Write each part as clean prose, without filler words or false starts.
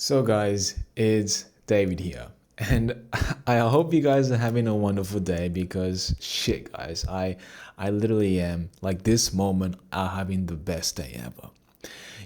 So guys, it's David here. And I hope you guys are having a wonderful day because shit guys, I literally am like this moment are having the best day ever.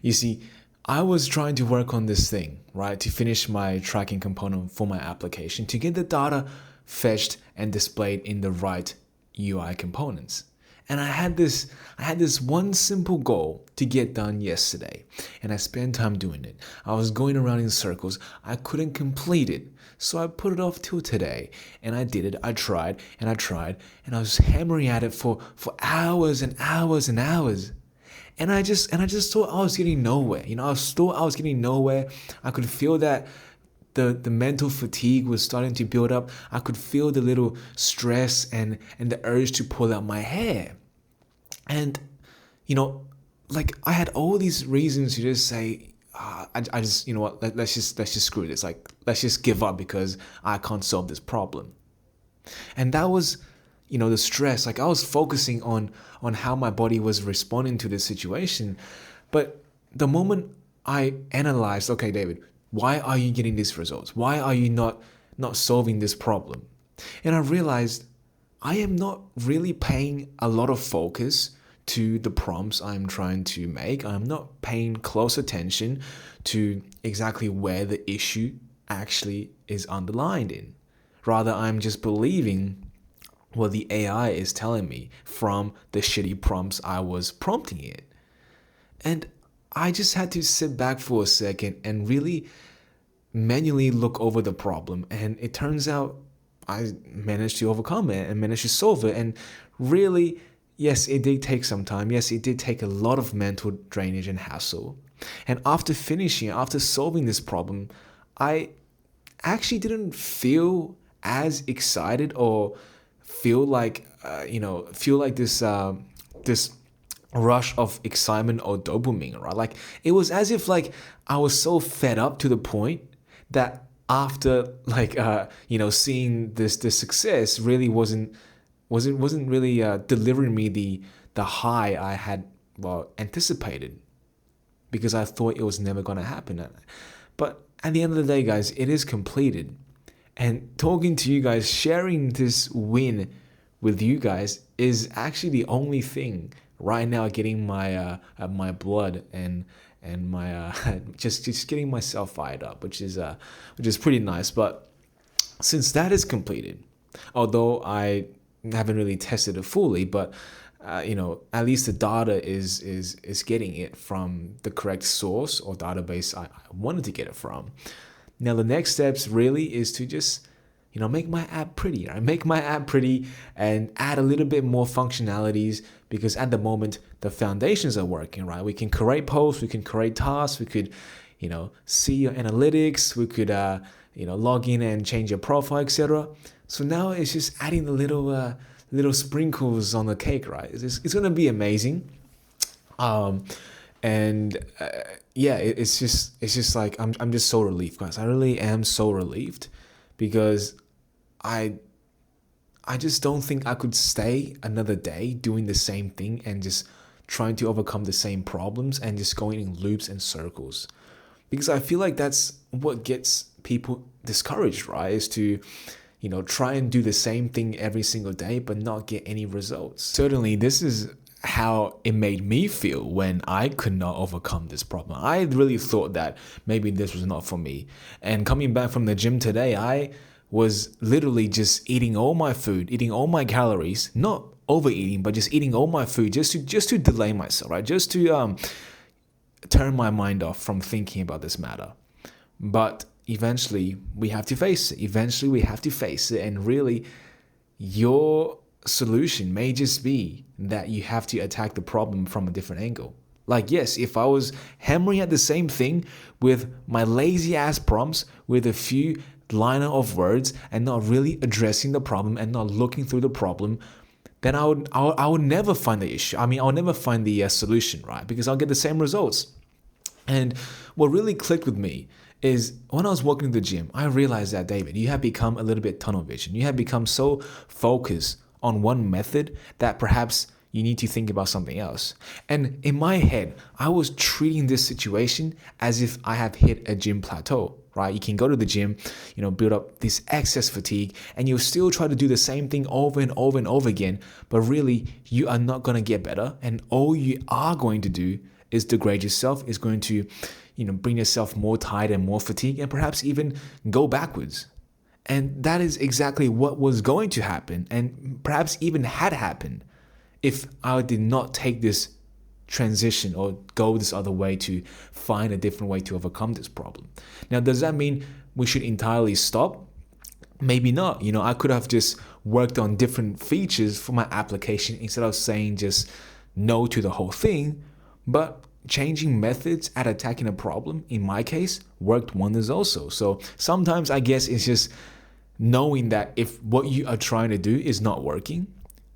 You see, I was trying to work on this thing, right, to finish my tracking component for my application to get the data fetched and displayed in the right UI components. And I had this one simple goal to get done yesterday, and I spent time doing it. I was going around in circles. I couldn't complete it. So I put it off till today, and I did it. I tried and I tried, and I was hammering at it for hours and hours and hours. And I just thought I was getting nowhere. I thought I was getting nowhere. I could feel that the mental fatigue was starting to build up. I could feel the little stress and the urge to pull out my hair. And you know, like I had all these reasons to just say, I just you know what, let's just screw this. Like let's just give up because I can't solve this problem. And that was the stress. Like I was focusing on how my body was responding to this situation. But the moment I analyzed, okay, David, why are you getting these results? Why are you not solving this problem? And I realized I am not really paying a lot of focus to the prompts I'm trying to make. I'm not paying close attention to exactly where the issue actually is underlined in. Rather, I'm just believing what the AI is telling me from the shitty prompts I was prompting it. And I just had to sit back for a second and really manually look over the problem. And it turns out I managed to overcome it and managed to solve it. And really, yes, it did take some time. Yes, it did take a lot of mental drainage and hassle. And after finishing, after solving this problem, I actually didn't feel as excited or feel like this rush of excitement or dopamine, right? Like it was as if like I was so fed up to the point that after seeing this success really wasn't really delivering me the high I had anticipated, because I thought it was never going to happen. But at the end of the day, guys, it is completed. And talking to you guys, sharing this win with you guys is actually the only thing right now getting my blood and my just getting myself fired up, which is pretty nice. But since that is completed, although I haven't really tested it fully, but at least the data is getting it from the correct source or database I wanted to get it from. Now the next steps really is to just make my app pretty. Right? Make my app pretty and add a little bit more functionalities, because at the moment the foundations are working, right? We can create posts, we can create tasks, we could see your analytics, we could log in and change your profile, etc. So now it's just adding the little sprinkles on the cake, right? It's gonna be amazing. And yeah, it's just like I'm just so relieved, guys. I really am so relieved, because I I just don't think I could stay another day doing the same thing and just trying to overcome the same problems and just going in loops and circles. Because I feel like that's what gets people discouraged, right? Is to, try and do the same thing every single day but not get any results. Certainly, this is how it made me feel when I could not overcome this problem. I really thought that maybe this was not for me. And coming back from the gym today, I was literally just eating all my food, eating all my calories, not overeating, but just eating all my food just to delay myself, right? Just to turn my mind off from thinking about this matter. But eventually we have to face it. Eventually we have to face it. And really, your solution may just be that you have to attack the problem from a different angle. Like, yes, if I was hammering at the same thing with my lazy ass prompts with a few liner of words and not really addressing the problem and not looking through the problem, then I would never find the issue. I mean, I'll never find the solution, right? Because I'll get the same results. And what really clicked with me is when I was walking to the gym, I realized that, David, you have become a little bit tunnel vision. You have become so focused on one method that perhaps you need to think about something else. And in my head, I was treating this situation as if I have hit a gym plateau, right? You can go to the gym, build up this excess fatigue, and you'll still try to do the same thing over and over and over again. But really, you are not going to get better. And all you are going to do is degrade yourself, is going to, bring yourself more tired and more fatigued, and perhaps even go backwards. And that is exactly what was going to happen, and perhaps even had happened if I did not take this transition or go this other way to find a different way to overcome this problem. Now, does that mean we should entirely stop? Maybe not. I could have just worked on different features for my application instead of saying just no to the whole thing. But changing methods at attacking a problem, in my case, worked wonders also. So sometimes I guess it's just knowing that if what you are trying to do is not working,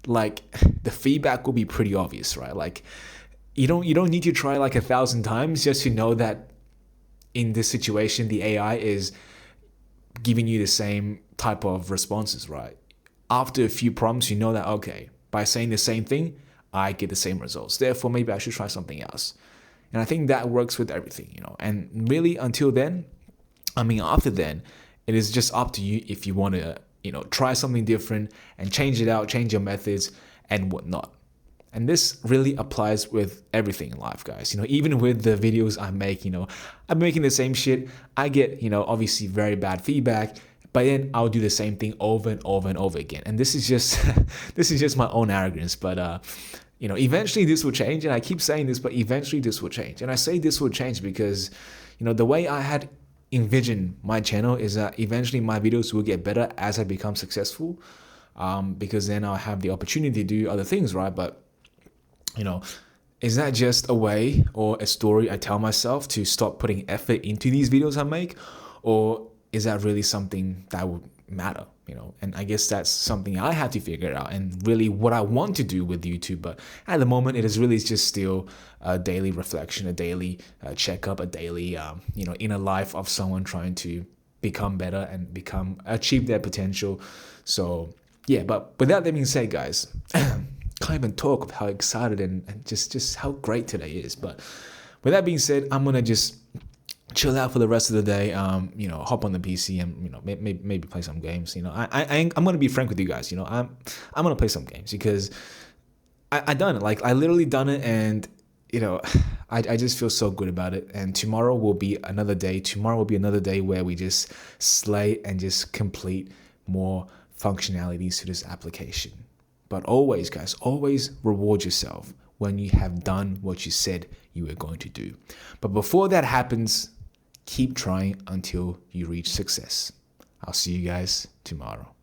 like the feedback will be pretty obvious, right? Like you don't need to try like 1,000 times just to know that in this situation the AI is giving you the same type of responses, right? After a few prompts, you know that, okay, by saying the same thing, I get the same results. Therefore, maybe I should try something else. And I think that works with everything, And really, until then, after then, it is just up to you if you want to, try something different and change it out, change your methods and whatnot. And this really applies with everything in life, guys. Even with the videos I make, I'm making the same shit. I get, obviously very bad feedback, but then I'll do the same thing over and over and over again. And this is just, this is just my own arrogance, but, eventually this will change. And I keep saying this, but eventually this will change. And I say this will change because, the way I had envisioned my channel is that eventually my videos will get better as I become successful, because then I'll have the opportunity to do other things, right? But, is that just a way or a story I tell myself to stop putting effort into these videos I make? Or is that really something that would matter? And I guess that's something I have to figure out and really what I want to do with YouTube. But at the moment, it is really just still a daily reflection, a daily checkup, a daily, inner life of someone trying to become better and achieve their potential. So yeah, but with that being said, guys, can't even talk of how excited and just how great today is. But with that being said, I'm gonna just chill out for the rest of the day. Hop on the PC and maybe play some games. I'm gonna be frank with you guys. I'm gonna play some games because I done it. Like I literally done it, and I just feel so good about it. And tomorrow will be another day. Tomorrow will be another day where we just slay and just complete more functionalities to this application. But always, guys, always reward yourself when you have done what you said you were going to do. But before that happens, keep trying until you reach success. I'll see you guys tomorrow.